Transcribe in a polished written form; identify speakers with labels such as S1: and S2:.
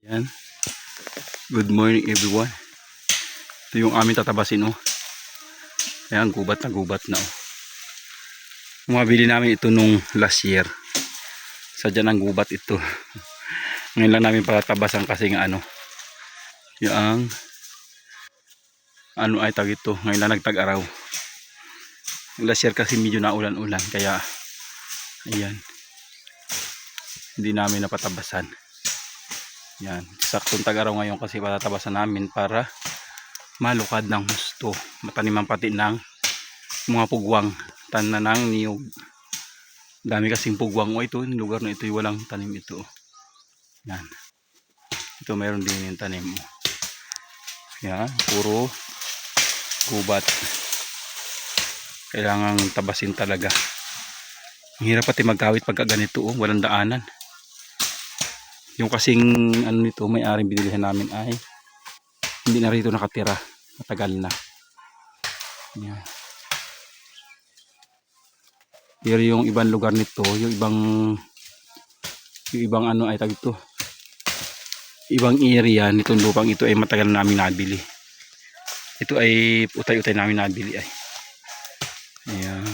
S1: Yan. Good morning everyone. Ito yung aming tatabasin oh. Ayan, gubat na oh. Mabili namin ito nung last year. Sadya ng gubat ito. Ngayon lang namin patatabasan kasi nga ano. Yung ano ay tag ito. Ngayon lang nagtag-araw. Last year kasi medyo naulan-ulan kaya ayan. Hindi namin napatabasan. Yan, saktong tag-araw ngayon kasi patatabasan namin para malukad ng husto, mataniman pati ng mga pugwang, tanan ng niyog. Dami kasing pugwang o ito, yung lugar na ito walang tanim ito. Yan. Ito mayroon din yung tanim. Yan, puro gubat. Kailangang tabasin talaga. Ang hirap pati magkawit pagka ganito oh, walang daanan. Yung kasing ano nito, may-aring binilihan namin ay hindi na rito nakatira, matagal na. Yan. Pero yung ibang lugar nito, yung ibang ano ay tag ito. Ibang area nitong lupang ito ay matagal na namin nabili. Ito ay utay-utay namin nabili ay. Ayan.